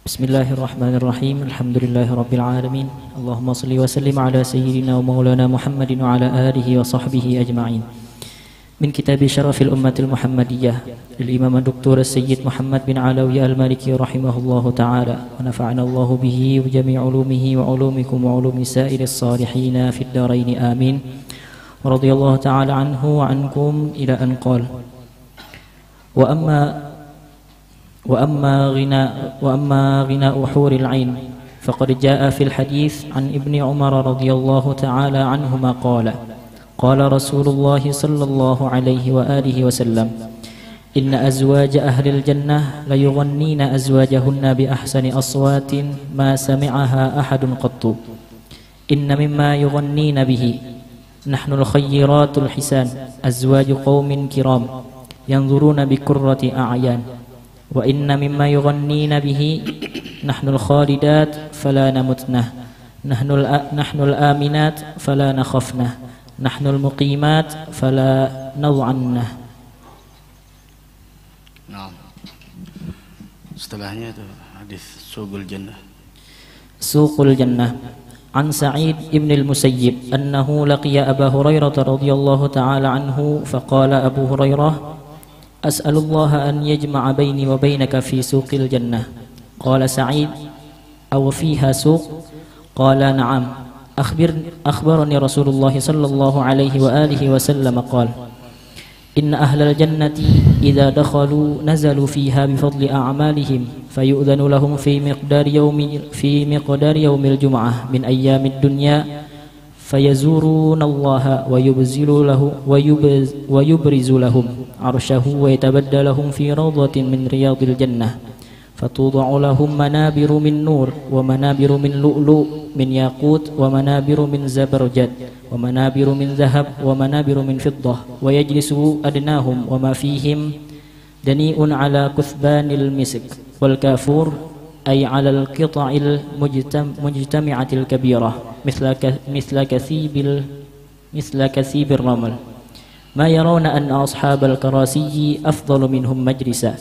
Bismillahirrahmanirrahim. Alhamdulillahirabbil alamin. Allahumma shalli wa sallim ala sayyidina wa maulana Muhammadin wa ala alihi wa sahbihi ajma'in. Min kitab Syarafil Ummatil Muhammadiyah lil Imam Dr. Sayyid Muhammad bin Alawi Al-Maliki rahimahullahu taala wa nafa'ana Allahu bihi wa jami' ulumihi wa ulumikum wa ulumi sa'iris salihin fid dharain amin. Wa radiyallahu taala anhu wa ankum ila an qala وأما غناء حور العين فقد جاء في الحديث عن ابن عمر رضي الله تعالى عنهما قال رسول الله صلى الله عليه وآله وسلم إن أزواج أهل الجنة ليغنين أزواجهن بأحسن أصوات ما سمعها أحد قط إن مما يغنين به نحن الخيرات الحسان أزواج قوم كرام ينظرون بكرة أعيان وإن مما يغنين به نحن الخالدات فلا نمتنه نحن الآمنات فلا نخفنه نحن المقيمات فلا نضعنه. Nah, setelahnya itu hadis Suqul Jannah. Suqul Jannah. An Sa'id ibn al-Musayyib annahu laqiya Abu Hurairah radhiyallahu ta'ala anhu faqala Abu Hurairah أسأل الله أن يجمع بيني وبينك في سوق الجنة. قال سعيد أو فيها سوق؟ قال نعم. أخبرني رسول الله صلى الله عليه وآله وسلم قال إن أهل الجنة إذا دخلوا نزلوا فيها بفضل أعمالهم فيؤذن لهم في مقدار يوم الجمعة من أيام الدنيا فيزورون الله ويبرز لهم عرشه ويتبدى لهم في روضة من رياض الجنة فتوضع لهم منابر من نور ومنابر من لؤلؤ من ياقوت ومنابر من زبرجد ومنابر من ذهب ومنابر من فضة ويجلس أدناهم وما فيهم دنيء على كثبان المسك والكافور أي على القطع المجتمعة الكبيرة مثل كثيب الرمل ما يرون أن أصحاب الكراسي أفضل منهم مجلسا.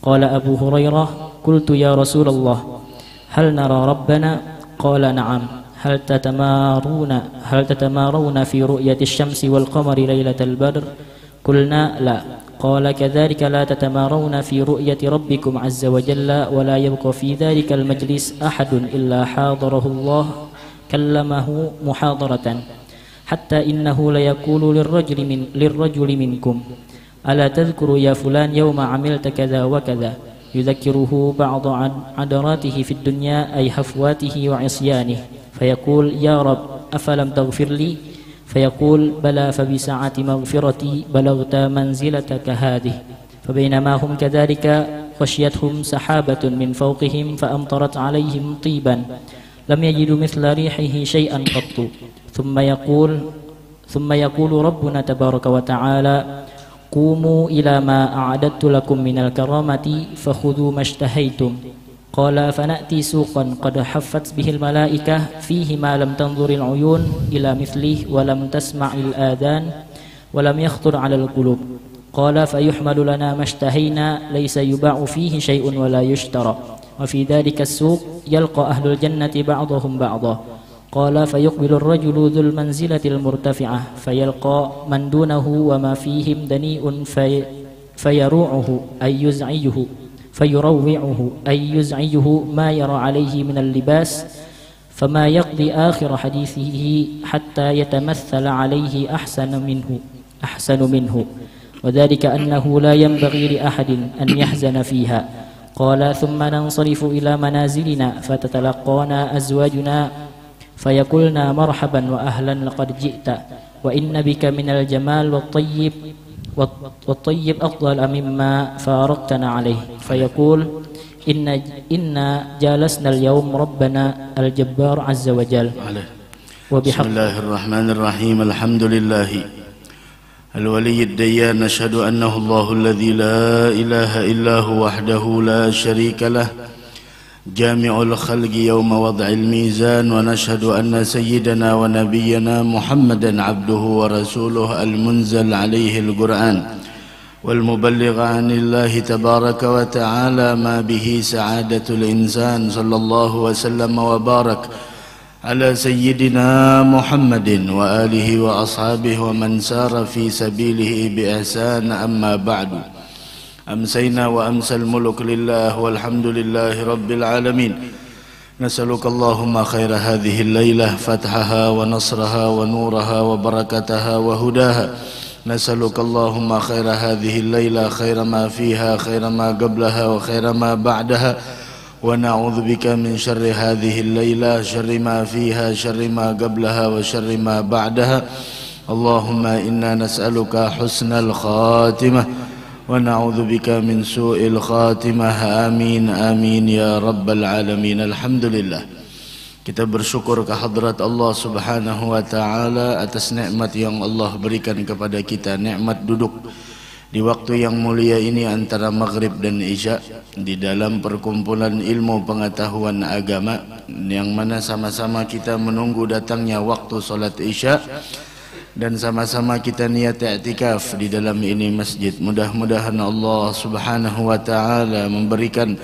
قال أبو هريرة قلت يا رسول الله هل نرى ربنا؟ قال نعم. هل تتمارون في رؤية الشمس والقمر ليلة البدر؟ قلنا لا. قال كذلك لا تتمارون في رؤية ربكم عز وجل ولا يبقى في ذلك المجلس أحد إلا حاضره الله كلمه محاضرة حتى إنه ليقول للرجل منكم ألا تذكر يا فلان يوم عملت كذا وكذا يذكره بعض عدراته في الدنيا أي هفواته وعصيانه فيقول يا رب أفلم تغفر لي فيقول بلى فبسعة مغفرتي بلغت منزلتك هذه. فبينما هم كذلك خشيتهم سحابة من فوقهم فأمطرت عليهم طيبا لم يجدوا مثل ريحه شيئا قط ثم يقول ربنا تبارك وتعالى قوموا إلى ما أعددت لكم من الكرامة فخذوا ما اشتهيتم. قال فنأتي سوقا قد حفت به الملائكة فيه ما لم تنظر العيون إلى مثله ولم تسمع الآذان ولم يخطر على القلوب. قال فيحمل لنا ما اشتهينا ليس يباع فيه شيء ولا يشترى. وفي ذلك السوق يلقى أهل الجنة بعضهم بعضا. قال فيقبل الرجل ذو المنزلة المرتفعة فيلقى من دونه وما فيهم دنيء فيروعه أي يزعجه ما يرى عليه من اللباس فما يقضي آخر حديثه حتى يتمثل عليه أحسن منه وذلك أنه لا ينبغي لأحد أن يحزن فيها. قال ثم ننصرف إلى منازلنا فتتلقانا أزواجنا فيقولنا مرحبا وأهلا لقد جئت وإن بك من الجمال والطيب أفضل مما فارقتنا عليه. فيقول إنا جالسنا اليوم ربنا الجبار عز وجل. بسم الله الرحمن الرحيم. الحمد لله الولي الديان نشهد أنه الله الذي لا إله إلا هو وحده لا شريك له جامع الخلق يوم وضع الميزان ونشهد أن سيدنا ونبينا محمدا عبده ورسوله المنزل عليه القرآن والمبلغ عن الله تبارك وتعالى ما به سعادة الإنسان صلى الله وسلم وبارك على سيدنا محمد وآله وأصحابه ومن سار في سبيله بإحسان. أما بعد، أمسينا وأمسى الملك لله والحمد لله رب العالمين. نسألك اللهم خير هذه الليلة، فتحها ونصرها ونورها وبركتها وهداها. نسألك اللهم خير هذه الليلة، خير ما فيها، خير ما قبلها وخير ما بعدها. ونعوذ بك من شر هذه الليلة، شر ما فيها، شر ما قبلها وشر ما بعدها. اللهم إنا نسألك حسن الخاتمة ونعوذ بك من سوء الخاتمة. آمين آمين يا رب العالمين. Alhamdulillah, kita bersyukur kehadrat Allah Subhanahu wa taala atas nikmat yang Allah berikan kepada kita, nikmat duduk di waktu yang mulia ini antara maghrib dan isya di dalam perkumpulan ilmu pengetahuan agama, yang mana sama-sama kita menunggu datangnya waktu salat isya dan sama-sama kita niat i'tikaf di dalam ini masjid. Mudah-mudahan Allah Subhanahu wa taala memberikan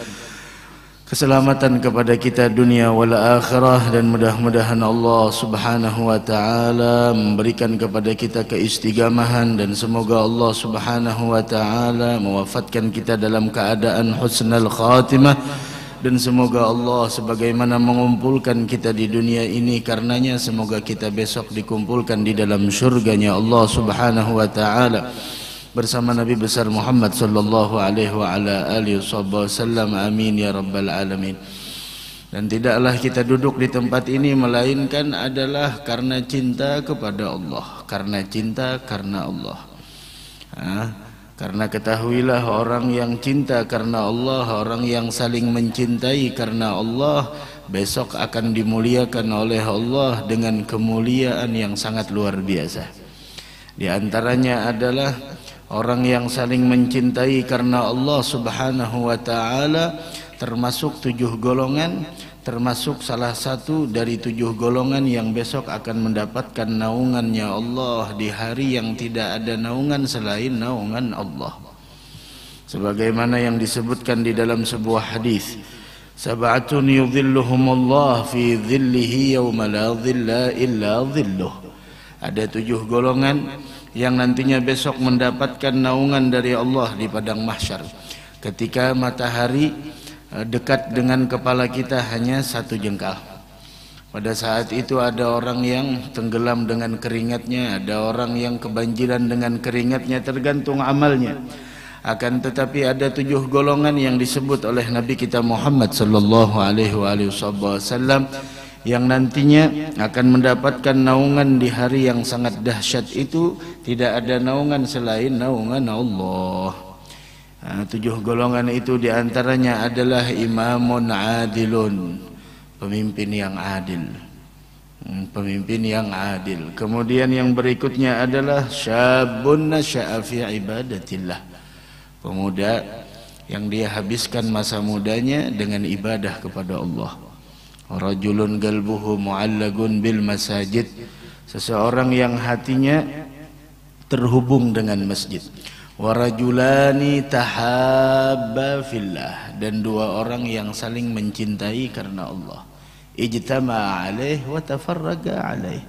keselamatan kepada kita dunia wal akhirah, dan mudah-mudahan Allah Subhanahu wa taala memberikan kepada kita keistiqamahan, dan semoga Allah Subhanahu wa taala mewafatkan kita dalam keadaan husnul khatimah, dan semoga Allah sebagaimana mengumpulkan kita di dunia ini karenanya, semoga kita besok dikumpulkan di dalam syurganya Allah Subhanahu wa taala bersama Nabi besar Muhammad sallallahu alaihi wa ala alihi wasallam. Amin ya rabbal alamin. Dan tidaklah kita duduk di tempat ini melainkan adalah karena cinta kepada Allah, karena cinta karena Allah. Karena ketahuilah, orang yang cinta karena Allah, orang yang saling mencintai karena Allah, besok akan dimuliakan oleh Allah dengan kemuliaan yang sangat luar biasa. Di antaranya adalah orang yang saling mencintai karena Allah Subhanahu wa taala, termasuk 7 golongan, termasuk salah satu dari 7 golongan yang besok akan mendapatkan naungannya Allah di hari yang tidak ada naungan selain naungan Allah. Sebagaimana yang disebutkan di dalam sebuah hadis, sab'atun yudhilluhumullah fi dhillihi yawma la dhilla illa dhilluh. Ada 7 golongan yang nantinya besok mendapatkan naungan dari Allah di padang mahsyar, ketika matahari dekat dengan kepala kita hanya 1 jengkal. Pada saat itu ada orang yang tenggelam dengan keringatnya, ada orang yang kebanjiran dengan keringatnya, tergantung amalnya. Akan tetapi ada 7 golongan yang disebut oleh Nabi kita Muhammad sallallahu alaihi wasallam yang nantinya akan mendapatkan naungan di hari yang sangat dahsyat itu. Tidak ada naungan selain naungan Allah. 7 golongan itu diantaranya adalah imamun adilun, pemimpin yang adil, pemimpin yang adil. Kemudian yang berikutnya adalah syabun nasya'a fi ibadatillah, pemuda yang dia habiskan masa mudanya dengan ibadah kepada Allah. Rajulun qalbuhu mu'allagun bil masajid, seseorang yang hatinya terhubung dengan masjid. Wa rajulani tahabba fillah, dan 2 orang yang saling mencintai karena Allah. Ijtama'a alaih wa tafarraga alaih,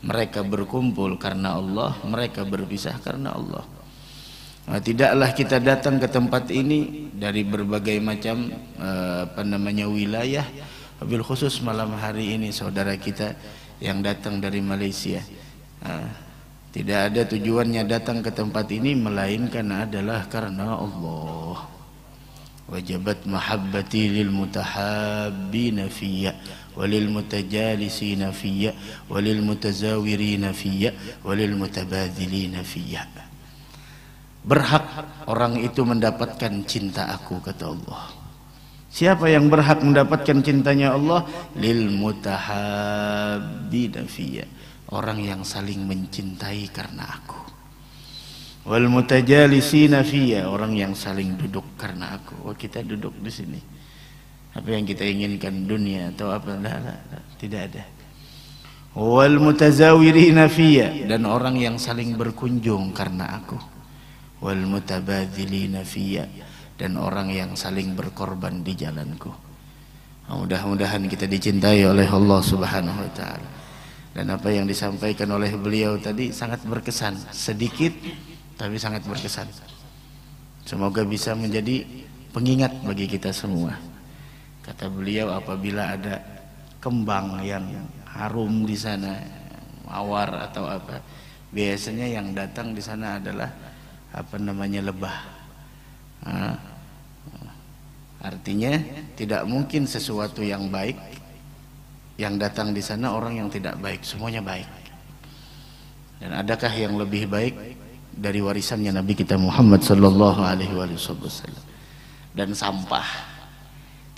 mereka berkumpul karena Allah, mereka berpisah karena Allah. Tidaklah kita datang ke tempat ini dari berbagai macam wilayah. Wabil khusus malam hari ini saudara kita yang datang dari Malaysia, tidak ada tujuannya datang ke tempat ini melainkan adalah karena Allah. Wajabat mahabbati lil mutahabbina fiyya walil mutajalisina fiyya walil mutazawirina fiyya walil mutabadhilina fiyya. Berhak orang itu mendapatkan cinta aku, kata Allah. Siapa yang berhak mendapatkan cintanya Allah? Lil mutahabbina fiyya, orang yang saling mencintai karena aku. Wal mutajalisina fiyya, orang yang saling duduk karena aku. Oh, kita duduk di sini. apa yang kita inginkan, dunia atau apa, tidak ada. Wal mutazawirina fiyya, dan orang yang saling berkunjung karena aku. Wal mutabadzilina fiyya, dan orang yang saling berkorban di jalanku. Mudah-mudahan kita dicintai oleh Allah Subhanahu wa taala. Dan apa yang disampaikan oleh beliau tadi sangat berkesan, sedikit tapi sangat berkesan. Semoga bisa menjadi pengingat bagi kita semua. Kata beliau, apabila ada kembang yang harum di sana, mawar atau apa, biasanya yang datang di sana adalah lebah. Artinya tidak mungkin sesuatu yang baik yang datang di sana orang yang tidak baik, semuanya baik. Dan adakah yang lebih baik dari warisannya Nabi kita Muhammad sallallahu alaihi wasallam? Dan sampah,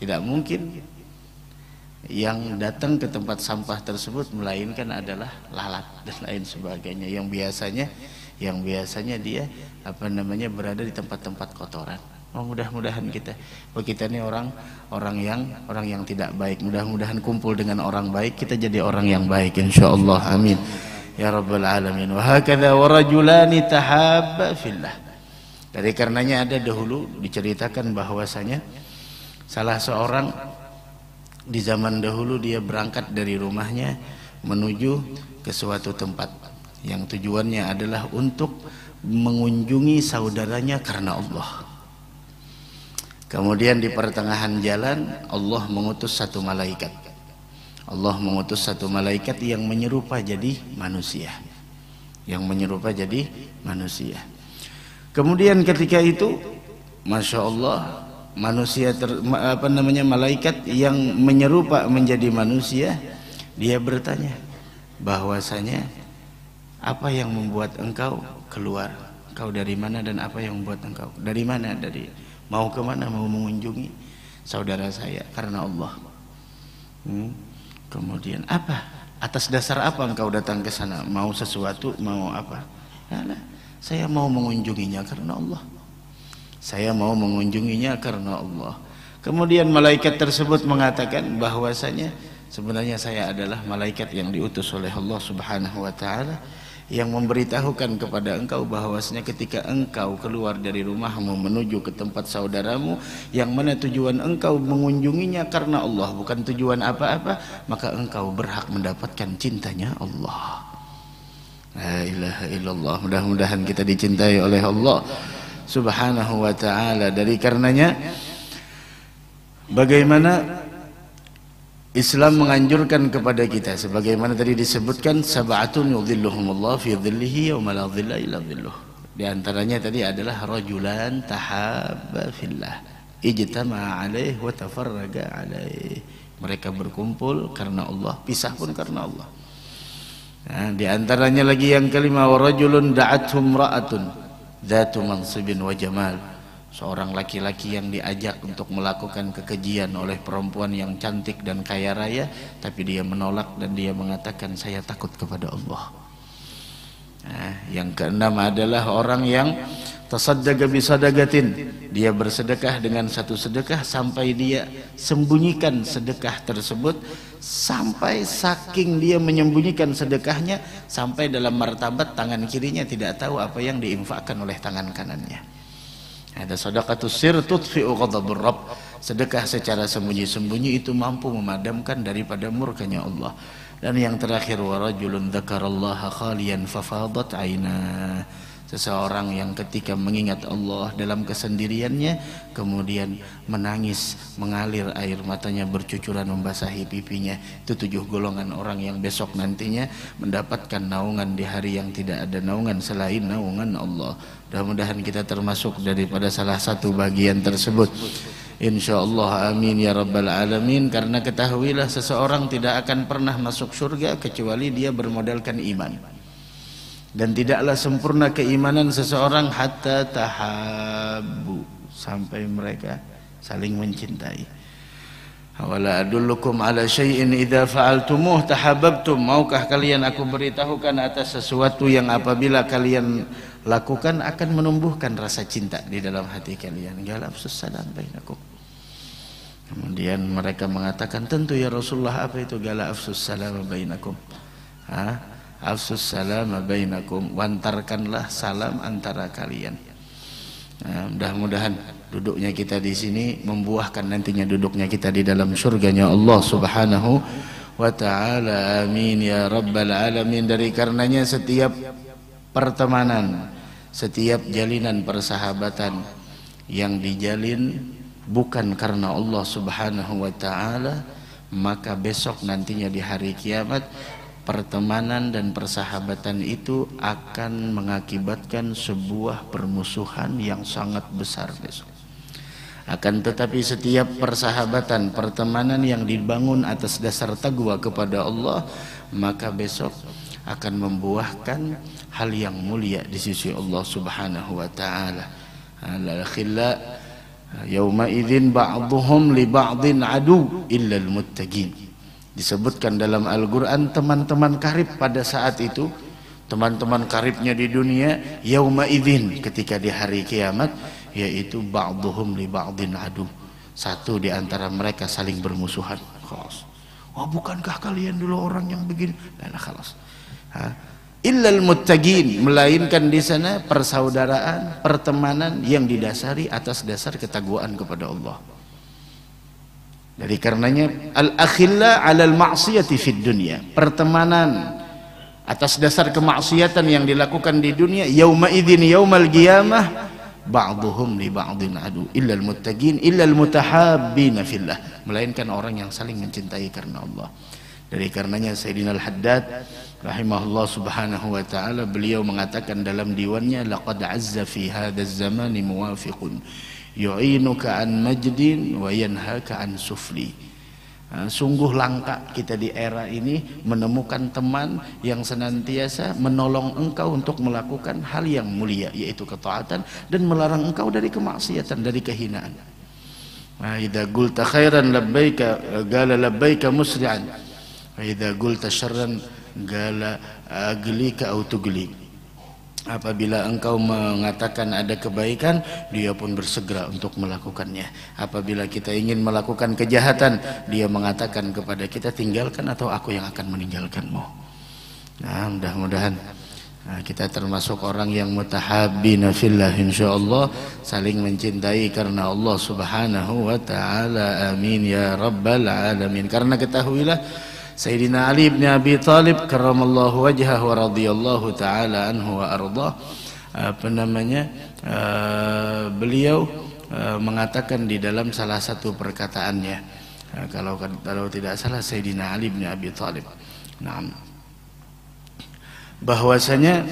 tidak mungkin yang datang ke tempat sampah tersebut melainkan adalah lalat dan lain sebagainya yang biasanya dia berada di tempat-tempat kotoran. Mudah-mudahan kita ini orang yang tidak baik, mudah-mudahan kumpul dengan orang baik, kita jadi orang yang baik insyaallah, amin ya rabbal alamin. Wa hakadha wa rajulani tahabba fillah. Dari karenanya ada dahulu diceritakan bahwasanya salah seorang di zaman dahulu dia berangkat dari rumahnya menuju ke suatu tempat yang tujuannya adalah untuk mengunjungi saudaranya karena Allah. Kemudian di pertengahan jalan Allah mengutus satu malaikat. Allah mengutus satu malaikat yang menyerupa jadi manusia. Kemudian ketika itu, masya Allah, malaikat yang menyerupa menjadi manusia, dia bertanya bahwasanya apa yang membuat engkau keluar? Engkau dari mana dan apa yang membuat engkau? Dari mana? Mau ke mana? Mau mengunjungi saudara saya karena Allah. Kemudian apa? Atas dasar apa engkau datang ke sana? Mau sesuatu? Mau apa? Saya mau mengunjunginya karena Allah. Kemudian malaikat tersebut mengatakan bahwasanya sebenarnya saya adalah malaikat yang diutus oleh Allah Subhanahu wa taala yang memberitahukan kepada engkau bahwasanya ketika engkau keluar dari rumahmu menuju ke tempat saudaramu yang mana tujuan engkau mengunjunginya karena Allah, bukan tujuan apa-apa, maka engkau berhak mendapatkan cintanya Allah. La ilaha illallah. Mudah-mudahan kita dicintai oleh Allah Subhanahu wa ta'ala. Dari karenanya bagaimana Islam menganjurkan kepada kita, sebagaimana tadi disebutkan, sab'atun yudhilluhumullah fi dhillihi yauma la dhilla illa dhilluh. Di antaranya tadi adalah rajulan tahabba fillah ijtama'a alaihi wa tafarraga alaihi. Mereka berkumpul karena Allah, pisah pun karena Allah. Di antaranya lagi yang kelima, wa rajulun da'athum ra'atun dzatu mansibin wa jamal. Seorang laki-laki yang diajak untuk melakukan kekejian oleh perempuan yang cantik dan kaya raya, tapi dia menolak dan dia mengatakan saya takut kepada Allah. Yang keenam adalah orang yang tasaddaqa bi sadaqatin, dia bersedekah dengan satu sedekah sampai dia sembunyikan sedekah tersebut, sampai saking dia menyembunyikan sedekahnya sampai dalam martabat tangan kirinya tidak tahu apa yang diinfakkan oleh tangan kanannya. Ada sedekatus sir tudfi'u ghadabur rabb. Sedekah secara sembunyi-sembunyi itu mampu memadamkan daripada murkanya Allah. Dan yang terakhir, wa rajulun dzakarallaha khaliyan fafadat 'ainah. Seseorang yang ketika mengingat Allah dalam kesendiriannya kemudian menangis, mengalir air matanya bercucuran membasahi pipinya. Itu 7 golongan orang yang besok nantinya mendapatkan naungan di hari yang tidak ada naungan selain naungan Allah. Mudah-mudahan kita termasuk daripada salah satu bagian tersebut, insyaallah, amin ya rabbal alamin. Karena ketahuilah seseorang tidak akan pernah masuk surga kecuali dia bermodalkan iman. Dan tidaklah sempurna keimanan seseorang hatta tahabbu, sampai mereka saling mencintai. Wala adullukum ala syai'in idza fa'altumuh tahabbtum. Maukah kalian aku beritahukan atas sesuatu yang apabila kalian lakukan akan menumbuhkan rasa cinta di dalam hati kalian. Galafsus salam bainakum. Kemudian mereka mengatakan, tentu ya Rasulullah. Apa itu? Gala afsus salam bainakum. Afsus salam bainakum, wantarkanlah salam antara kalian. Nah, mudah-mudahan duduknya kita di sini membuahkan nantinya duduknya kita di dalam surganya Allah Subhanahu wa ta'ala. Amin ya rabbal alamin. Dari karenanya setiap pertemanan, setiap jalinan persahabatan yang dijalin bukan karena Allah Subhanahu wa ta'ala, maka besok nantinya di hari kiamat pertemanan dan persahabatan itu akan mengakibatkan sebuah permusuhan yang sangat besar besok. Akan tetapi setiap persahabatan, pertemanan yang dibangun atas dasar taqwa kepada Allah, maka besok akan membuahkan hal yang mulia di sisi Allah Subhanahu wa ta'ala. Al-khilla yauma idzin ba'dhum li ba'dhin adu illa al-muttaqin. Disebutkan dalam Al-Qur'an teman-teman karib pada saat itu, teman-teman karibnya di dunia yauma idzin, ketika di hari kiamat, yaitu ba'dhum li ba'dhin adu. Satu di antara mereka saling bermusuhan. Khalas. Oh, bukankah kalian dulu orang yang begini? Nah, khalas. Illal muttaqin, melainkan di sana persaudaraan, pertemanan yang didasari atas dasar ketakwaan kepada Allah. Dari karenanya al-akhilla 'alal ma'siyati fid dunya, pertemanan atas dasar kemaksiatan yang dilakukan di dunia, yauma idzin yaumal qiyamah ba'dhum li ba'dhin adu illal muttaqin illal mutahabbina fillah, melainkan orang yang saling mencintai karena Allah. Dari karenanya Sayyidina Al-Haddad rahimahullah subhanahu wa ta'ala, beliau mengatakan dalam diwannya, laqad azza fi hadzal zamani muwafiqun yu'inuka an majdin wa yanhaka an sufli. Sungguh langka kita di era ini menemukan teman yang senantiasa menolong engkau untuk melakukan hal yang mulia, yaitu ketaatan, dan melarang engkau dari kemaksiatan, dari kehinaan. Idza qulta khairan labbaika qala labbaika musri'an wa idza qulta syarran qala aglika au tugli. Apabila engkau mengatakan ada kebaikan, dia pun bersegera untuk melakukannya. Apabila kita ingin melakukan kejahatan, dia mengatakan kepada kita, tinggalkan atau aku yang akan meninggalkanmu. Nah, mudah-mudahan kita termasuk orang yang mutahabbina fillah, insyaallah, saling mencintai karena Allah Subhanahu wa ta'ala. Amin ya rabbal alamin. Karena ketahuilah Sayyidina Ali bin Abi Thalib karramallahu wajhahu wa radhiyallahu ta'ala anhu wa ardah, beliau mengatakan di dalam salah satu perkataannya, kalau tidak salah Sayyidina Ali bin Abi Thalib, bahwasanya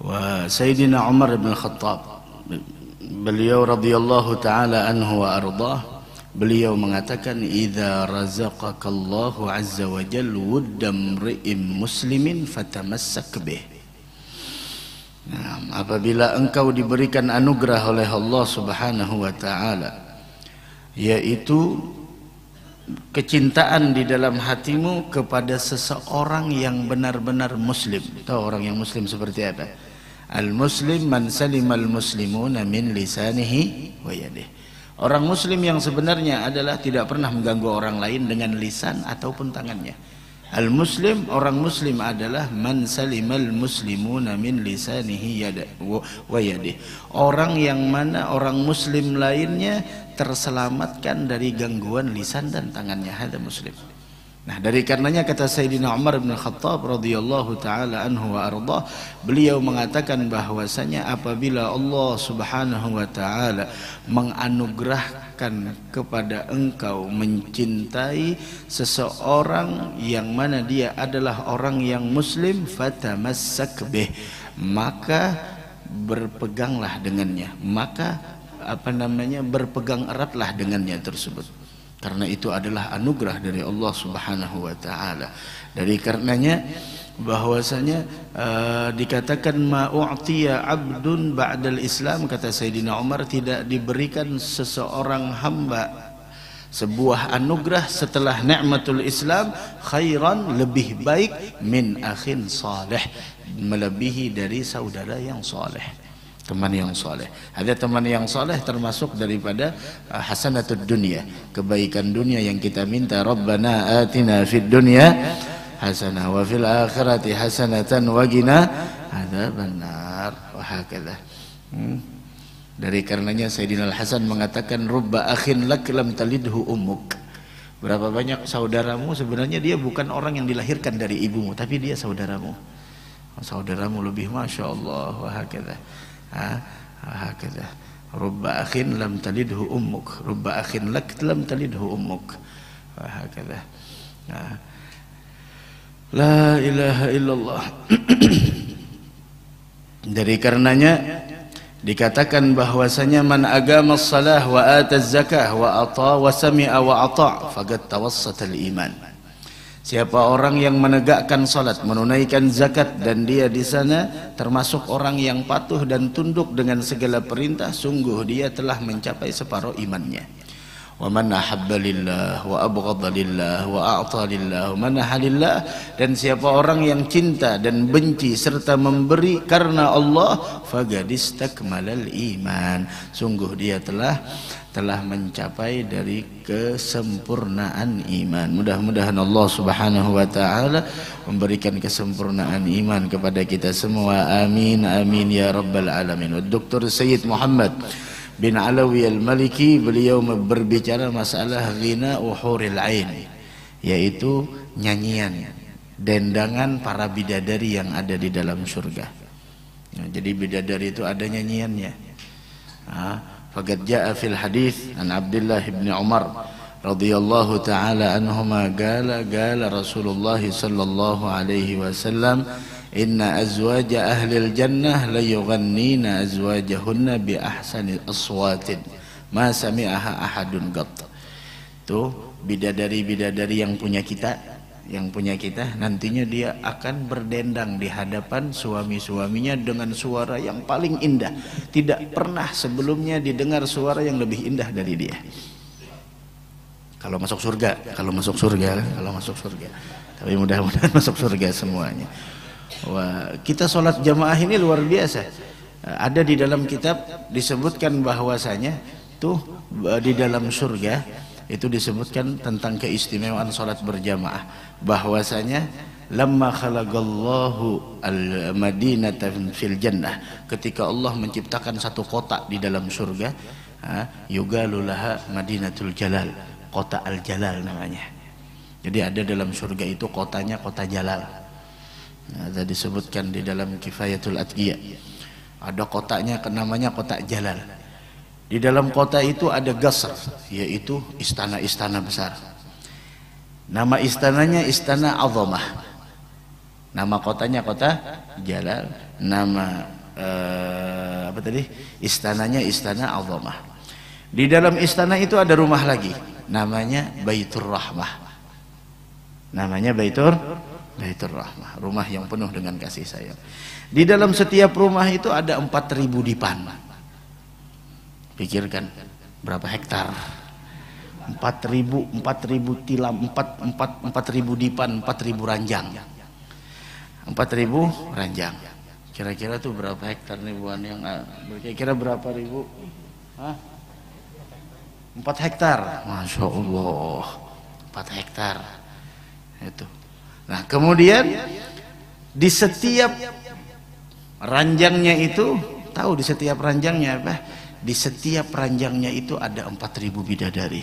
wa Sayyidina Umar bin Khattab, beliau radhiyallahu ta'ala anhu wa ardah, beliau mengatakan, idza razaqakallahu azza wa jalla wuddam ri'im muslimin fatamassak bih. Apabila engkau diberikan anugerah oleh Allah Subhanahu wa ta'ala, yaitu kecintaan di dalam hatimu kepada seseorang yang benar-benar muslim. Tahu orang yang muslim seperti apa? Al-muslim man salimal muslimuna min lisanihi wa yadihi. Orang muslim yang sebenarnya adalah tidak pernah mengganggu orang lain dengan lisan ataupun tangannya. Al-muslim, orang muslim adalah man salimal muslimuna min lisanihi wa yadihi. Orang yang mana orang muslim lainnya terselamatkan dari gangguan lisan dan tangannya. Hada muslim. Nah, dari karenanya kata Sayyidina Umar bin Khattab radhiyallahu ta'ala anhu wa ardah, beliau mengatakan bahwasanya apabila Allah Subhanahu wa ta'ala menganugerahkan kepada engkau mencintai seseorang yang mana dia adalah orang yang muslim, fatamassak bih, maka berpeganglah dengannya, maka berpegang eratlah dengannya tersebut. karena itu adalah anugerah dari Allah Subhanahu wa taala. Dari karenanya bahwasanya dikatakan ma u'tiya 'abdun ba'dal Islam, kata Sayyidina Umar, tidak diberikan seseorang hamba sebuah anugerah setelah nikmatul Islam khairan, lebih baik, min akhin salih, melebihi dari saudara yang saleh, teman yang saleh. Ada teman yang saleh termasuk daripada hasanatud dunya, kebaikan dunia yang kita minta, Rabbana atina fid dunya hasanah wa fil akhirati hasanatan wa qina adzabannar, wa hakadha. Dari karenanya Sayyidina Al-Hasan mengatakan rubba akhin lak lam talidhu ummuk. Berapa banyak saudaramu sebenarnya dia bukan orang yang dilahirkan dari ibumu, tapi dia saudaramu. Saudaramu lebih, Masya Allah, wa hakadha. Wa hakadha. Rubba akhin lam talidhu ummuk, rubba akhin lak lam talidhu ummuk, wa hakadha. La ilaha illallah. Dari karenanya dikatakan bahwasanya man agama as-salah wa ata az-zakah wa ata wa sami'a wa ata faqad tawassata al-iman. Siapa orang yang menegakkan salat, menunaikan zakat, dan dia di sana termasuk orang yang patuh dan tunduk dengan segala perintah, sungguh dia telah mencapai separuh imannya. Wa man ahabba lillah wa abghadha lillah wa a'ta lillah wa manaha lillah, dan siapa orang yang cinta dan benci serta memberi karena Allah, faqad istakmalal iman, sungguh dia telah mencapai dari kesempurnaan iman. Mudah-mudahan Allah Subhanahu wa taala memberikan kesempurnaan iman kepada kita semua. Amin amin ya rabbal alamin. Dr. Sayyid Muhammad bin Alawi Al-Maliki, beliau berbicara masalah ghina uhuril ain, yaitu nyanyian, dendangan para bidadari yang ada di dalam surga. Jadi bidadari itu ada nyanyiannya. Faqad jaa fil hadis an Abdullah bin Umar radhiyallahu taala anhuma qala Rasulullah sallallahu alaihi wasallam inna azwaja ahlil jannah la yughannina azwajahunna bi ahsani aswatin ma sami'aha ahadun qat. Tuh bidadari-bidadari yang punya kita nantinya dia akan berdendang di hadapan suami-suaminya dengan suara yang paling indah. Tidak pernah sebelumnya didengar suara yang lebih indah dari dia. Kalau masuk surga. Tapi mudah-mudahan masuk surga semuanya. Wah, kita sholat jamaah ini luar biasa. Ada di dalam kitab disebutkan bahwasanya tuh di dalam surga itu disebutkan tentang keistimewaan sholat berjamaah, bahwasanya lamma khalaqallahu al-madinata fil jannah, ketika Allah menciptakan satu kota di dalam surga, yugalu laha madinatul jalal, kota al-jalal namanya. Jadi ada dalam surga itu kotanya kota jalal. Ada disebutkan di dalam Kifayatul Atqiya, ada kotanya namanya kota Jalal. Di dalam kota itu ada gasr, yaitu istana-istana besar. Nama istananya Istana Azamah. Nama kotanya kota Jalal. Nama istananya Istana Azamah. Di dalam istana itu ada rumah lagi, namanya Baitur Rahmah. Namanya Baitur Rahmah, rumah yang penuh dengan kasih sayang. Di dalam setiap rumah itu ada 4.000 dipan. Pikirkan berapa hektar? 4.000 tilam, 4.000 dipan, 4.000 ranjang. 4.000 ranjang. Kira-kira tuh berapa hektar nih buan yang kira-kira berapa ribu? 4 hektar. Masya Allah, 4 hektar itu. Nah kemudian di setiap ranjangnya itu, tahu di setiap ranjangnya apa? Di setiap ranjangnya itu ada 4.000 bidadari.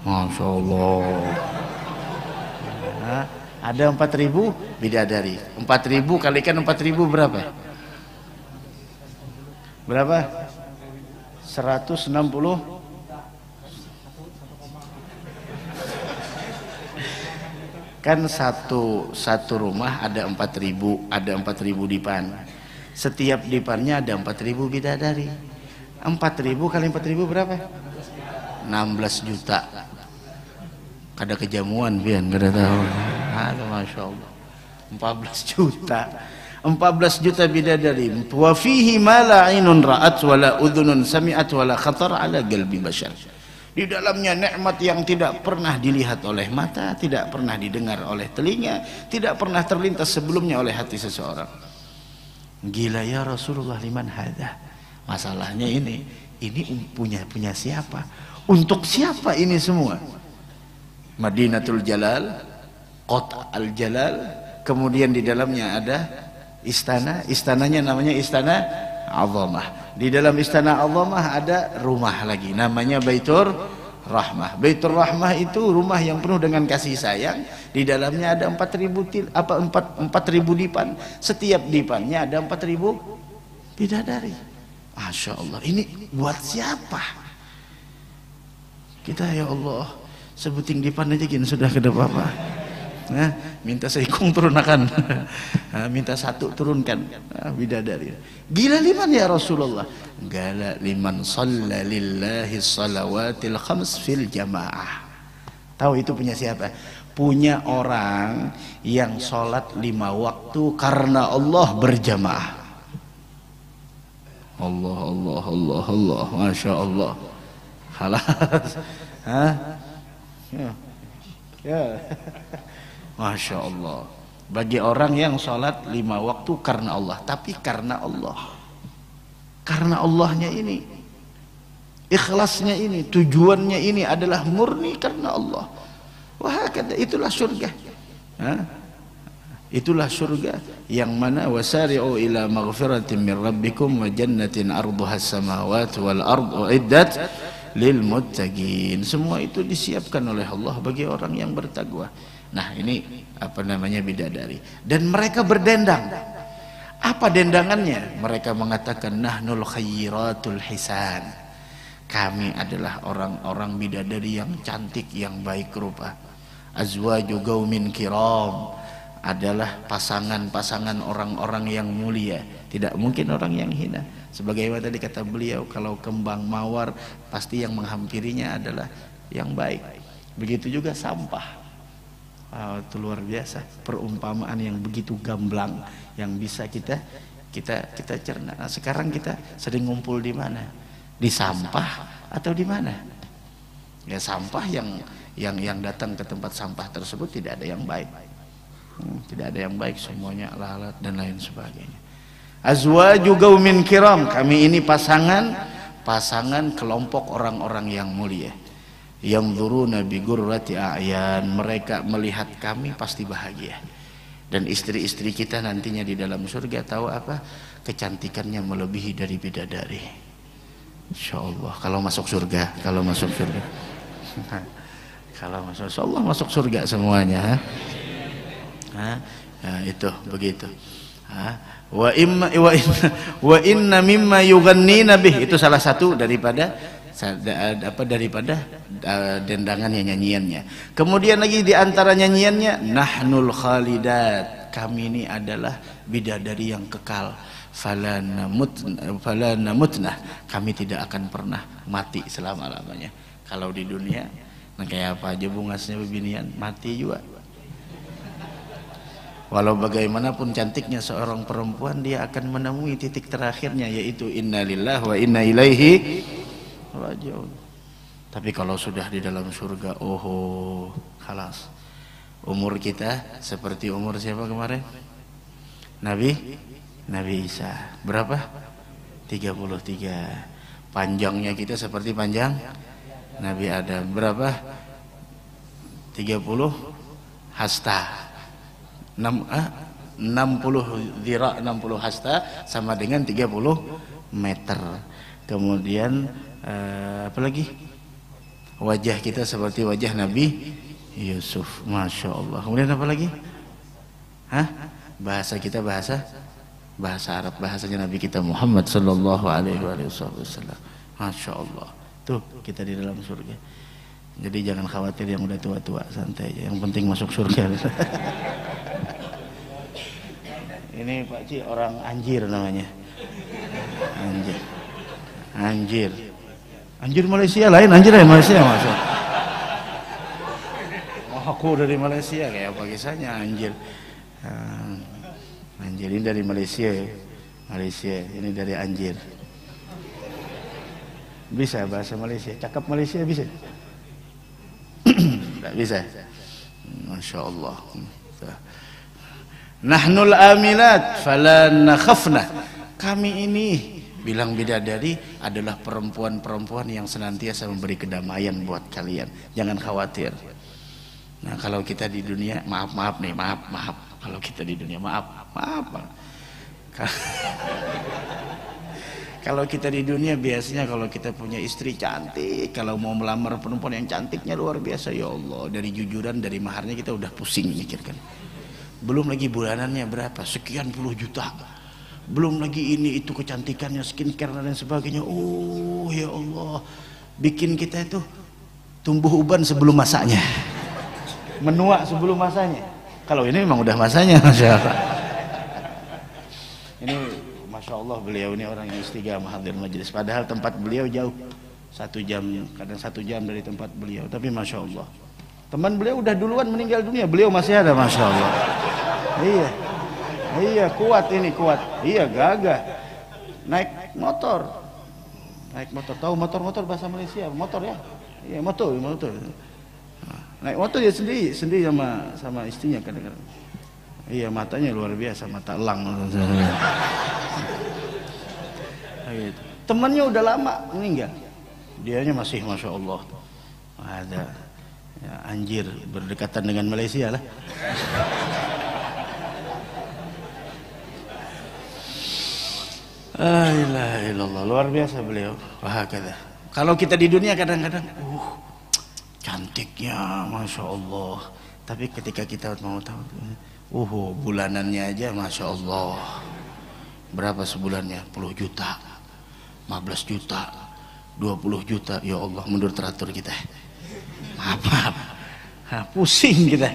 Masya Allah. Nah, ada 4.000 bidadari. 4.000 kalikan 4.000 berapa? Berapa? 160. Kan satu rumah ada 4.000, ada 4.000 dipan. Setiap dipannya ada 4.000 bidadari. 4.000 kali 4.000 berapa? 16 juta. Kada kejamuan pian kada tahu. Aduh Masya Allah. 14 juta. 14 juta bidadari. Wa fihi ma la 'ainun ra'at wa la udhunun sami'at wa la khatar 'ala qalbi bashar. Di dalamnya nikmat yang tidak pernah dilihat oleh mata, tidak pernah didengar oleh telinga, tidak pernah terlintas sebelumnya oleh hati seseorang. Gila ya Rasulullah, liman hadza? Masalahnya ini punya siapa? Untuk siapa ini semua? Madinatul Jalal, Qot al-Jalal, kemudian di dalamnya ada istananya namanya Istana Azamah. Di dalam Istana Azamah ada rumah lagi namanya Baitur Rahmah. Baitur Rahmah itu rumah yang penuh dengan kasih sayang. Di dalamnya ada 4.000 dipan. Setiap dipannya ada 4.000 bidadari. Masya Allah, ini buat siapa? Kita ya Allah sebuting dipan aja gini sudah ke apa? Nah, minta seikung turunkan, minta satu turunkan, bidadari. Gila liman ya Rasulullah? Gala liman shalla lillahi salawatil khams fil jamaah. Tahu itu punya siapa? Punya orang yang sholat 5 waktu karena Allah berjamaah. Allah Allah Allah Allah, Masya Allah. Halas, ya. Masya Allah. Bagi orang yang sholat 5 waktu karena Allah, tapi karena Allah, karena Allahnya ini, ikhlasnya ini, tujuannya ini adalah murni karena Allah. Wah, kata itulah surga. Itulah surga yang mana wasari'u ila maghfiratin min rabbikum wa jannatin arduhas samawati wal ardu uiddat lil muttaqin. Semua itu disiapkan oleh Allah bagi orang yang bertakwa. Nah, ini apa namanya bidadari, dan mereka berdendang. Apa dendangannya? Mereka mengatakan nahnul khairatul hisan. Kami adalah orang-orang bidadari yang cantik, yang baik rupa. Azwaju qaumin kiram, adalah pasangan-pasangan orang-orang yang mulia, tidak mungkin orang yang hina. Sebagaimana tadi kata beliau, kalau kembang mawar pasti yang menghampirinya adalah yang baik. Begitu juga sampah. Itu luar biasa, perumpamaan yang begitu gamblang yang bisa kita cerna. Nah, sekarang kita sering ngumpul di mana? Di sampah atau di mana? Ya, sampah yang datang ke tempat sampah tersebut tidak ada yang baik. Tidak ada yang baik, semuanya lalat dan lain sebagainya. Azwaju qaumin kiram, kami ini pasangan kelompok orang-orang yang mulia. Yanzuruna bi ghurrati a'yan, mereka melihat kami pasti bahagia. Dan istri-istri kita nantinya di dalam surga tahu apa? Kecantikannya melebihi dari bidadari. Insyaallah kalau masuk surga, kalau masuk surga. Kalau masuk, insyaallah masuk surga semuanya. Nah, itu begitu. Wa inna mimma yughannina bih, itu salah satu daripada dendangannya, nyanyiannya. Kemudian lagi di antara nyanyiannya nahnul khalidat, kami ini adalah bidadari yang kekal. Fala namutna, kami tidak akan pernah mati selama-lamanya. Kalau di dunia kayak apa aja bungasnya bebinian mati juga. Walau bagaimanapun cantiknya seorang perempuan, dia akan menemui titik terakhirnya, yaitu innalillahi wa inna ilaihi raji'un. Tapi kalau sudah di dalam surga, khalas. Umur kita seperti umur siapa kemarin? Nabi Isa. Berapa? 33. Panjangnya kita seperti panjang Nabi Adam. Berapa? 30 hasta. 60 zira, 60 hasta sama dengan 30 meter. Kemudian apa lagi? Wajah kita seperti wajah Nabi Yusuf, Masya Allah. Kemudian apa lagi? Bahasa kita bahasa Arab, bahasanya Nabi kita Muhammad sallallahu alaihi wasallam. Masya Allah. Tuh kita di dalam surga. Jadi jangan khawatir yang udah tua-tua, santai aja. Yang penting masuk surga. Ini Pak Ci orang Anjir namanya. Anjir. Anjir Malaysia lain, anjir ya Malaysia maksud. Oh, aku dari Malaysia kayak apa kisahnya anjir. Anjir ini dari Malaysia. Malaysia ini dari anjir. Bisa bahasa Malaysia, cakap Malaysia bisa? Tidak bisa. Masya Allah. Nahnul aminat fala nakhafna. Kami ini bilang bidadari adalah perempuan-perempuan yang senantiasa memberi kedamaian buat kalian. Jangan khawatir. Nah kalau kita di dunia, maaf kalau kita di dunia maaf. Kalau kita di dunia biasanya kalau kita punya istri cantik, kalau mau melamar perempuan yang cantiknya luar biasa, ya Allah, dari jujuran, dari maharnya kita udah pusing mikirkan. Belum lagi bulanannya berapa, sekian puluh juta. Belum lagi ini itu kecantikannya, skincare dan sebagainya. Oh ya Allah, bikin kita itu tumbuh uban sebelum masanya, menua sebelum masanya. Kalau ini memang udah masanya, Masya Allah. Ini Masya Allah, beliau ini orang yang istiqamah hadir majelis, padahal tempat beliau jauh 1 jam, kadang 1 jam dari tempat beliau, tapi Masya Allah teman beliau udah duluan meninggal dunia, beliau masih ada. Masya Allah. Iya kuat ini, kuat. Iya gagah. Naik motor, tahu motor bahasa Malaysia, motor ya. Iya motor. Naik motor dia sendiri sama istrinya kadang-kadang. Iya matanya luar biasa, mata elang. Temannya udah lama meninggal, dianya masih Masya Allah ada ya, anjir berdekatan dengan Malaysia lah. La ilaha illallah, luar biasa beliau. Wahakadha. Kalau kita di dunia kadang-kadang cantiknya Masya Allah, tapi ketika kita mau tahu bulanannya aja Masya Allah, berapa sebulannya? 10 juta, 15 juta, 20 juta. Ya Allah, mundur teratur kita. Maaf. Pusing kita.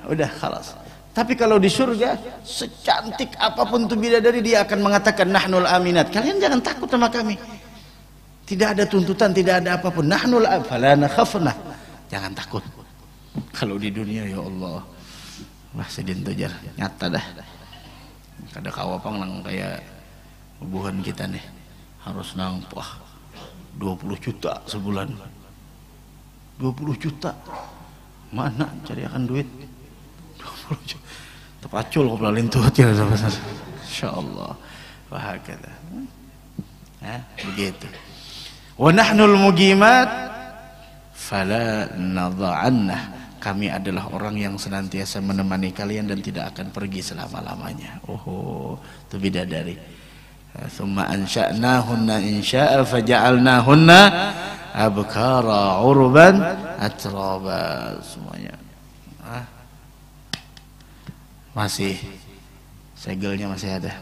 Udah khalas. Tapi kalau di surga, secantik apapun tuh bidadari, dia akan mengatakan nahnul aminat. Kalian jangan takut sama kami. Tidak ada tuntutan, tidak ada apapun. Nahnul fala nakhafna. Jangan takut. Kalau di dunia ya Allah, wah sedih tujar, nyata dah. Kada kawapang nang kayak hubungan kita nih, harus nang 20 juta sebulan. 20 juta. Mana cari akan duit? 20 juta. Terpacul kau pelalin tuh ya sama-sama. Insyaallah. Wahakadha. Begitu. Wa nahnul mugimat fala nadha'anna. Kami adalah orang yang senantiasa menemani kalian dan tidak akan pergi selama-lamanya. Itu bidadari. Thumma ansha'nahunna insya'a faja'alnahunna abkara urban atraba. Semuanya masih segelnya masih ada.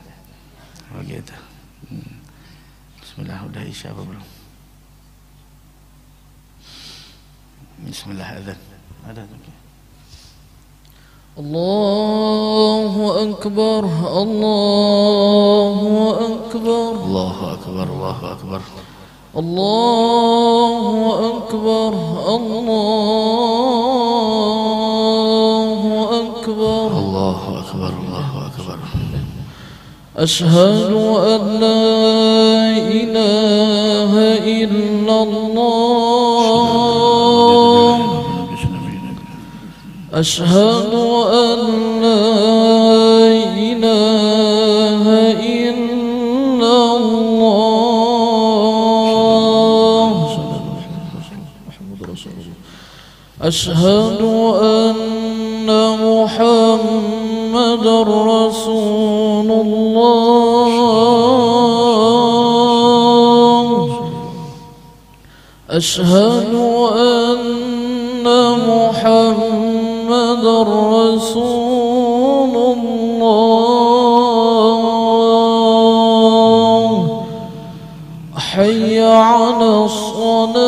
Begitu. Bismillah, udah isya apa belum? Bismillah, adzan. Ada lagi. Allahu akbar, Allahu akbar, Allahu akbar, Allahu akbar, Allahu akbar, Allahu akbar, Allahu akbar, Allahu akbar. Ashhadu an la ilaha illallah, Ashhadu an la ilaha illallah, Ashhadu anna Muhammadar Rasulullah, Ashhadu anna Muhammadar Rasulullah. Hayya 'alas salah,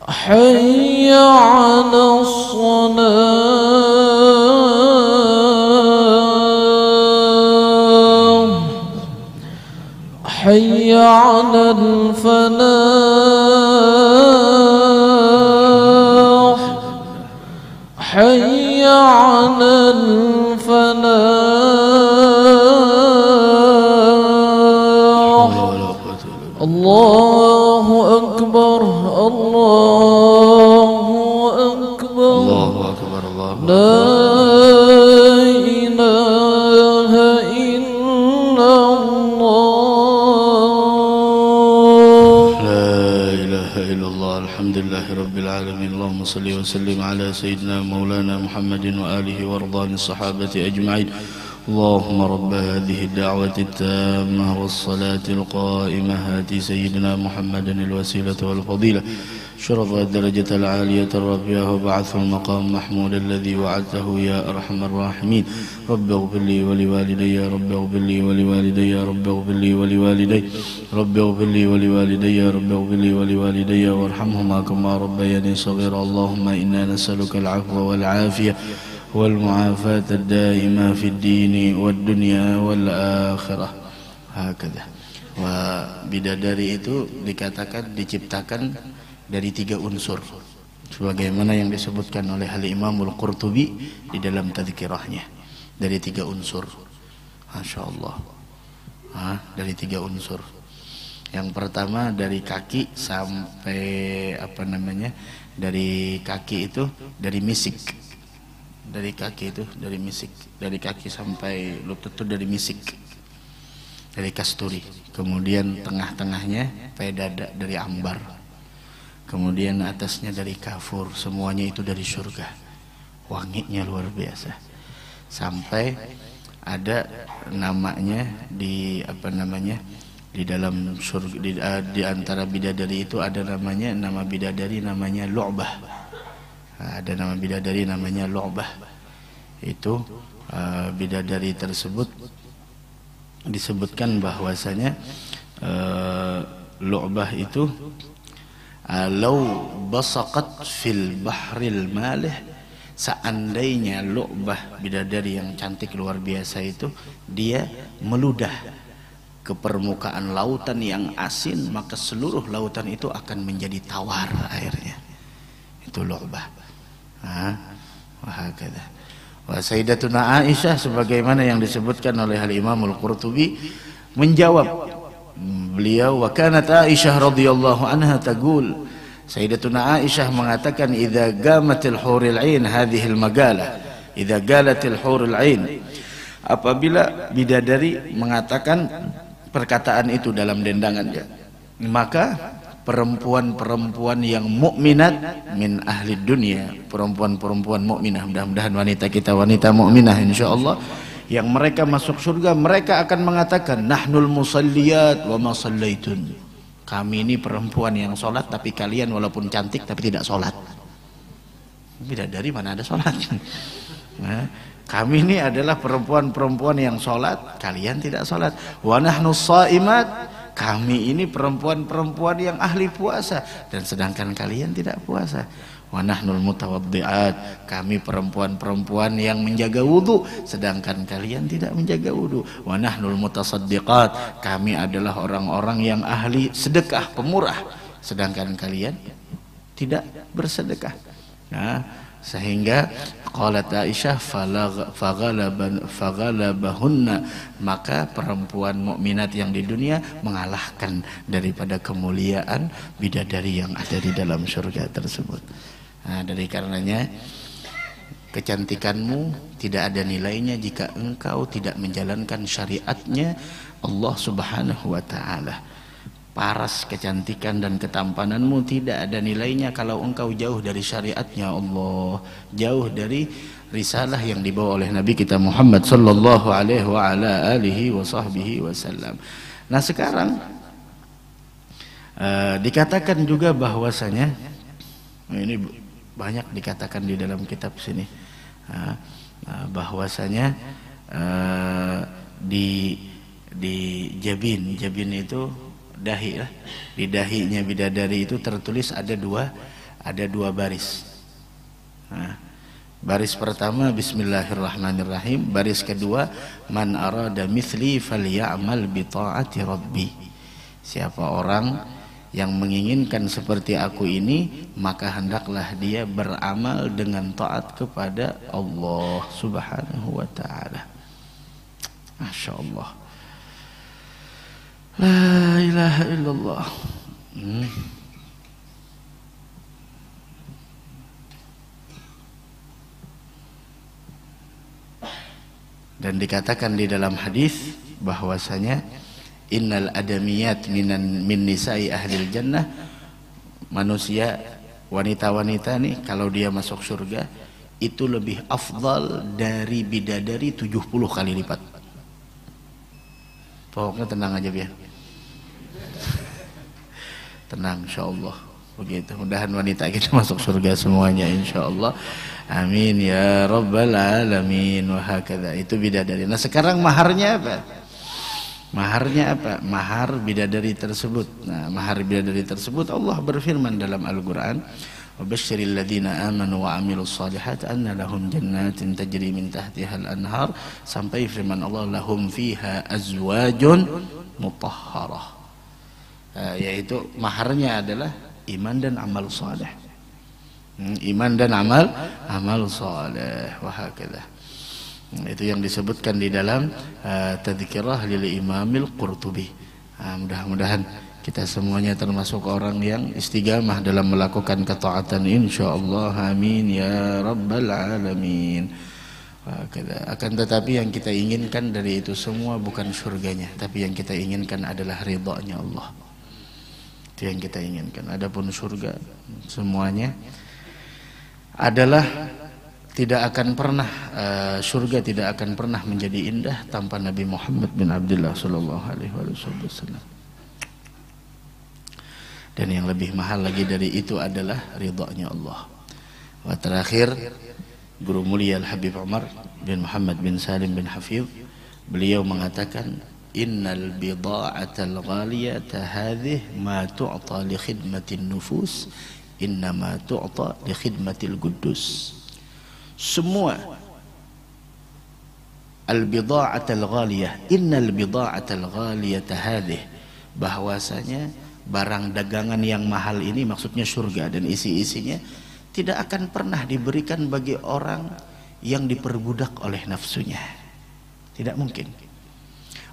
hayya 'alas salah. على الفلاح حي على الفلاح الله أكبر الله أكبر الله أكبر الله لا إله إلا الله لا إله إلا الله الحمد لله رب العالمين اللهم صل وسلم على سيدنا مولانا محمد وآله وارض عن الصحابة أجمعين اللهم رب هذه الدعوة التامة والصلاة القائمة هات سيدنا محمد الوسيلة والفضيلة شرف الدرجة العالية الرفيعة وبعث المقام محمود الذي وعدته يا أرحم الراحمين رب اغفر لي ولوالدي يا رب اغفر لي ولوالدي يا رب اغفر لي ولوالدي رب اغفر لي ولوالدي يا رب اغفر لي ولوالدي وارحمهما كما ربياني صغيرا اللهم إنا نسألك العفو والعافية والمعافاة الدائمة في الدين والدنيا والآخرة هكذا. Bidadari itu dikatakan diciptakan dari 3 unsur sebagaimana yang disebutkan oleh Al-Imamul Qurtubi di dalam tadzkirahnya, dari 3 unsur. Masya Allah, dari 3 unsur. Yang pertama dari kaki sampai dari kaki itu dari misik, dari kaki itu dari misik, dari kaki sampai lutut itu dari misik, dari kasturi. Kemudian tengah-tengahnya sampai dada dari ambar, kemudian atasnya dari kafur. Semuanya itu dari surga, wanginya luar biasa. Sampai ada namanya di di dalam surga, di antara bidadari itu ada namanya, nama bidadari namanya Lu'bah. Ada nama bidadari namanya Lu'bah. Itu bidadari tersebut disebutkan bahwasanya Lu'bah itu law basaqat fil bahril malih, seandainya Lu'bah bidadari yang cantik luar biasa itu dia meludah ke permukaan lautan yang asin, maka seluruh lautan itu akan menjadi tawar airnya. Itu Lu'bah. Wahakadha. Wa Sayyidatuna Aisyah sebagaimana yang disebutkan oleh Al-Imamul Qurtubi menjawab beliau, wa kanat Aisyah radhiyallahu anha taqul, Sayyidatuna Aisyah mengatakan, idza gamatil huril ain hadhil magala, idza galatil huril ain, apabila bidadari mengatakan perkataan itu dalam dendangannya, maka perempuan-perempuan yang mukminat min ahli dunia, perempuan-perempuan mukminah, mudah-mudahan wanita kita wanita mukminah insyaallah, yang mereka masuk surga, mereka akan mengatakan, nahnul musalliyat wa ma sallaitun, kami ini perempuan yang sholat tapi kalian walaupun cantik tapi tidak sholat. Bidadari mana ada sholat? Kami ini adalah perempuan-perempuan yang sholat, kalian tidak sholat. Wa nahnu shaimat, kami ini perempuan-perempuan yang ahli puasa, dan sedangkan kalian tidak puasa. Wa nahnul mutawaddi'at, kami perempuan-perempuan yang menjaga wudu, sedangkan kalian tidak menjaga wudu. Wa nahnul mutasaddiqat, kami adalah orang-orang yang ahli sedekah, pemurah, sedangkan kalian tidak bersedekah. Sehingga qalat Aisyah faghalabahunna, maka perempuan mukminat yang di dunia mengalahkan daripada kemuliaan bidadari yang ada di dalam surga tersebut. Dari karenanya kecantikanmu tidak ada nilainya jika engkau tidak menjalankan syariatnya Allah Subhanahu wa ta'ala. Paras kecantikan dan ketampananmu tidak ada nilainya kalau engkau jauh dari syariatnya Allah, jauh dari risalah yang dibawa oleh Nabi kita Muhammad sallallahu alaihi wa ala alihi wa sahbihi wasallam. Nah sekarang dikatakan juga bahwasanya, ini banyak dikatakan di dalam kitab sini, bahwasanya di jabin itu dahi lah, di dahinya bidadari itu tertulis ada dua baris. Baris pertama Bismillahirrahmanirrahim, baris kedua man arada mithli falyamal bi ta'ati rabbi. Siapa orang yang menginginkan seperti aku ini, maka hendaklah dia beramal dengan taat kepada Allah Subhanahu wa ta'ala. Masya Allah, la ilaha illallah. Dan dikatakan di dalam hadis bahwasanya innal adamiyat min nisa'i ahlil jannah, manusia wanita-wanita nih kalau dia masuk surga itu lebih afdal dari bidadari 70 kali lipat. Pokoknya tenang aja biar. Tenang insyaallah. Begitu. Mudahan wanita kita masuk surga semuanya insyaallah. Amin ya rabbal alamin. Wa hakadha. Itu bidadari. Nah, sekarang maharnya apa? Maharnya apa? Mahar bidadari tersebut. Nah, mahar bidadari tersebut Allah berfirman dalam Al-Qur'an, "Wa basyiril ladzina amanu wa 'amilus shalihat anna lahum jannatin tajri min tahtihal anhar", sampai firman Allah, "Lahum fiha azwajun mutahharah". Yaitu maharnya adalah iman dan amal saleh. Iman dan amal saleh. Wa hakadha. Itu yang disebutkan di dalam Tadhkirah lil Imamil Qurtubi. Mudah-mudahan kita semuanya termasuk orang yang istiqamah dalam melakukan ketaatan insyaallah. Amin ya rabbal alamin. Akan tetapi yang kita inginkan dari itu semua bukan surganya, tapi yang kita inginkan adalah ridhanya Allah. Itu yang kita inginkan. Adapun surga semuanya adalah tidak akan pernah, surga tidak akan pernah menjadi indah tanpa Nabi Muhammad bin Abdullah sallallahu alaihi wasallam. Dan yang lebih mahal lagi dari itu adalah ridhanya Allah. Wa terakhir, Guru mulia Al-Habib Umar bin Muhammad bin Salim bin Hafidh, beliau mengatakan, innal bida'atal ghaliyata hadhihi ma tu'ta li khidmatin nufus innama tu'ta li khidmatil quddus. Semua al-bida'atal ghaliyah, innal bida'atal ghaliyata hadhihi, bahwasanya barang dagangan yang mahal ini, maksudnya surga dan isi-isinya, tidak akan pernah diberikan bagi orang yang diperbudak oleh nafsunya. Tidak mungkin.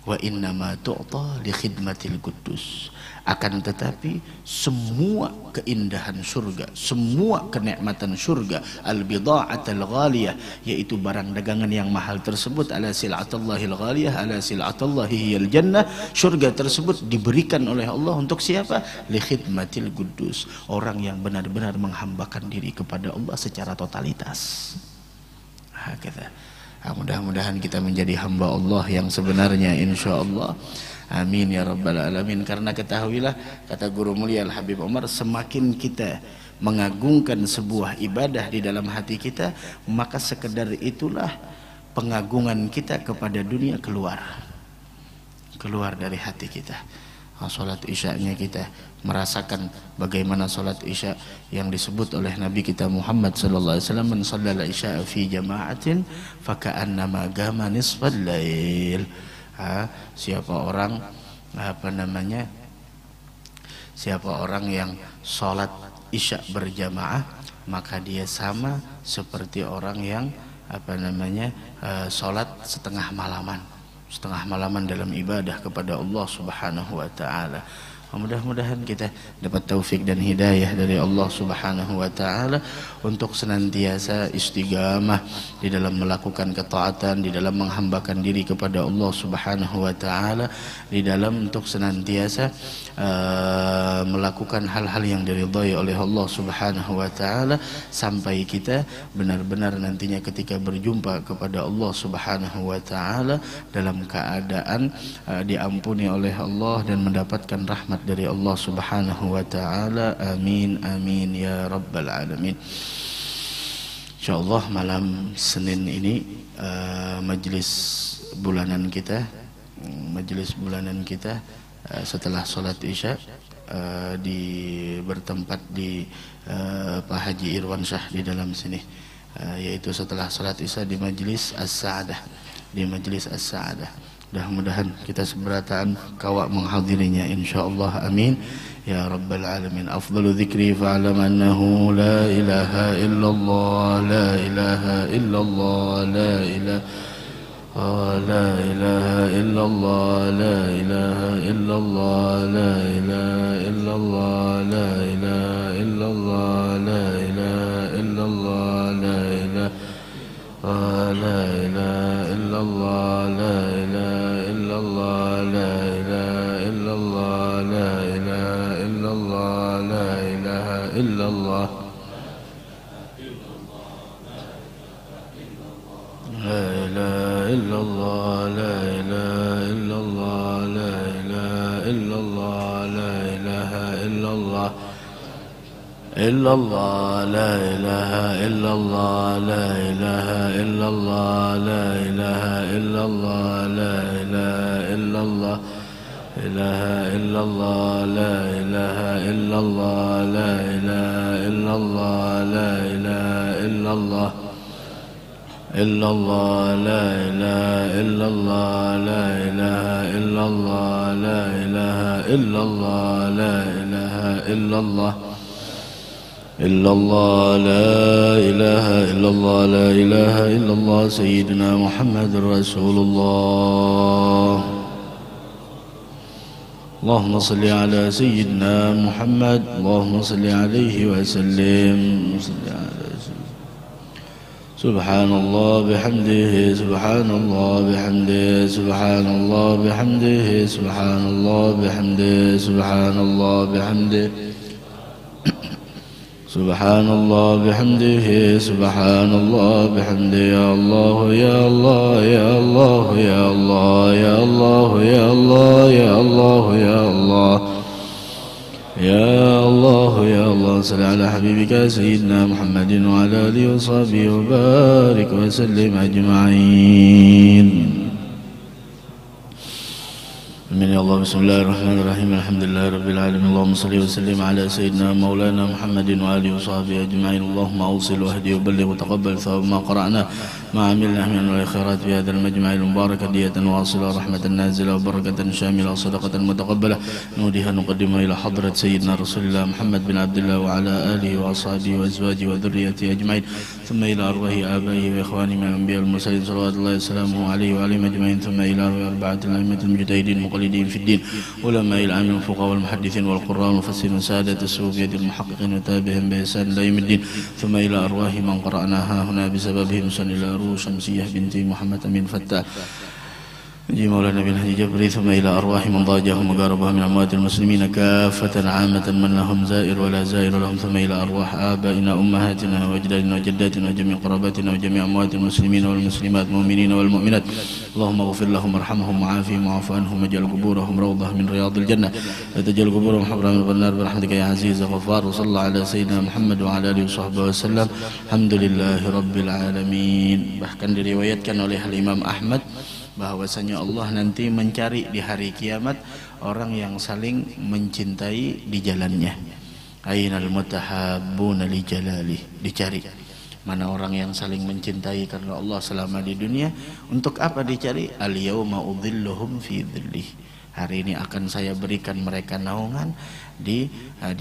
Wa innama tu'ta li khidmatil quddus. Akan tetapi semua keindahan surga, semua kenikmatan surga, al-bida'atul ghaliyah, yaitu barang dagangan yang mahal tersebut, ala sil'atallahil ghaliyah, ala sil'atallahi hiyal jannah, surga tersebut diberikan oleh Allah untuk siapa? Li khidmatil quddus, orang yang benar-benar menghambakan diri kepada Allah secara totalitas. Hakata. Mudah-mudahan kita menjadi hamba Allah yang sebenarnya insyaallah. Amin ya rabbal alamin. Karena ketahuilah, kata Guru mulia Al-Habib Umar, semakin kita mengagungkan sebuah ibadah di dalam hati kita, maka sekedar itulah pengagungan kita kepada dunia keluar dari hati kita. Salat isya'nya kita merasakan bagaimana salat isya yang disebut oleh Nabi kita Muhammad sallallahu alaihi wasallam, man shallal isya fi jama'atin faka'annama gama nisfal lail. Siapa orang siapa orang yang salat isya berjamaah, maka dia sama seperti orang yang salat setengah malaman dalam ibadah kepada Allah Subhanahu wa taala. Mudah-mudahan kita dapat taufik dan hidayah dari Allah Subhanahu wa taala untuk senantiasa istiqamah di dalam melakukan ketaatan, di dalam menghambakan diri kepada Allah Subhanahu wa taala, di dalam untuk senantiasa melakukan hal-hal yang diridhai oleh Allah Subhanahu wa taala, sampai kita benar-benar nantinya ketika berjumpa kepada Allah Subhanahu wa taala dalam keadaan diampuni oleh Allah dan mendapatkan rahmat dari Allah Subhanahu wa taala. Amin amin ya rabbal alamin. Insyaallah malam Senin ini majelis bulanan kita setelah salat Isya bertempat di Pak Haji Irwan Syah di dalam sini, yaitu setelah salat Isya di Majlis As-Sa'adah, Mudah-mudahan kita seberataan kawak menghadirinya insyaallah. Amin ya rabbal alamin. Afdalu dzikri fa'lam annahu la ilaha illallah, la ilaha illallah, la ilaha لا إله إلا الله، لا إله إلا الله، لا إله إلا الله، لا إله إلا الله، لا إله إلا الله، لا إله لا إله إلا الله، لا إله إلا الله، لا إله إلا الله، لا إله إلا الله، لا إله إلا الله، لا إله إلا الله، لا إله إلا الله، لا إله إلا الله، لا إله إلا الله، إلا الله، لا إله إلا الله، لا إله إلا الله، لا إله إلا الله، لا إله إلا الله، إله إلا الله، لا إله إلا الله، لا إله إلا الله، لا إله إلا الله، إلا الله، لا إله إلا الله، لا إله إلا الله، لا إله إلا الله، لا إله إلا الله، إلا الله، لا إله إلا الله، لا إله إلا الله، سيدنا محمد رسول الله. اللهم صل على سيدنا محمد، اللهم صل عليه وسلم. سبحان الله بحمده، سبحان الله بحمده، سبحان الله بحمده، سبحان الله بحمده، سبحان الله بحمده، سبحان الله بحمده، سبحان الله بحمده. يا الله يا الله يا الله يا الله يا الله يا الله يا الله يا الله يا الله يا الله. صل على حبيبك سيدنا محمد وعلى آله وصحبه وبارك وسلم أجمعين. آمين يا الله. بسم الله الرحمن الرحيم. الحمد لله رب العالمين. اللهم صل وسلم على سيدنا مولانا محمد وآله وصحبه أجمعين. اللهم أوصل واهدي وبلغ وتقبل ثواب ما قرأنا ما عملنا من الخيرات في هذا المجمع المبارك، هدية واصلة، رحمة نازلة، وبركة شاملة، وصدقة متقبلة نوديها نقدمها إلى حضرة سيدنا رسول الله محمد بن عبد الله وعلى آله وأصحابه وأزواجه وذريته أجمعين، ثم إلى أرواح آبائه وإخوانه من الأنبياء والمرسلين صلوات الله وسلامه عليه وعليهم أجمعين، ثم إلى أرواح أربعة الأئمة المجتهدين المقلدين في الدين، علماء العاملين والفقهاء والمحدثين والقراء والمفسرين سادة الصوفية المحققين وتابعهم بإحسان إلى يوم الدين، ثم إلى أرواح من قرأناها هنا بسببهم سن إلى روح شمسية بنت محمد بن فتاح مولانا بن هدي جبري، ثم إلى أرواح من ضاجهم وقاربها من أموات المسلمين كافة عامة من لهم زائر ولا زائر لهم، ثم إلى أرواح آبائنا أمهاتنا وأجدادنا وجداتنا وجميع قراباتنا وجميع أموات المسلمين والمسلمات المؤمنين والمؤمنات. اللهم اغفر لهم وارحمهم وعافهم وعف عنهم واجعل قبورهم روضة من رياض الجنة، لا تجعل قبورهم حفرة من النار برحمتك يا عزيز غفار. وصلى الله على سيدنا محمد وعلى آله وصحبه وسلم. Alhamdulillah Rabbil Alamin. Bahkan diriwayatkan oleh Imam Ahmad bahwasanya Allah nanti mencari di hari kiamat orang yang saling mencintai di jalannya. Ainal mutahabbuna li jalali, dicari mana orang yang saling mencintai karena Allah selama di dunia. Untuk apa dicari? Al yauma udhilluhum fi dhillih, hari ini akan saya berikan mereka naungan di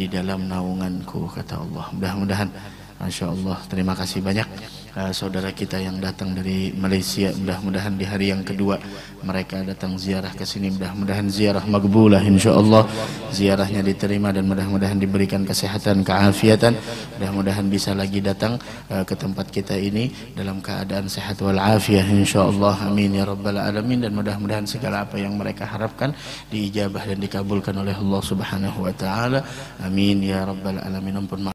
dalam naunganku, kata Allah. Mudah-mudahan, Masya Allah, terima kasih banyak saudara kita yang datang dari Malaysia. Mudah-mudahan di hari yang kedua mereka datang ziarah ke sini. Mudah-mudahan ziarah magbulah insyaallah, ziarahnya diterima dan mudah-mudahan diberikan kesehatan, keafiatan. Mudah-mudahan bisa lagi datang ke tempat kita ini dalam keadaan sehat wal afiyah insyaallah. Amin ya rabbal alamin. Dan mudah-mudahan segala apa yang mereka harapkan diijabah dan dikabulkan oleh Allah Subhanahu wa taala. Amin ya rabbal alamin. Ampun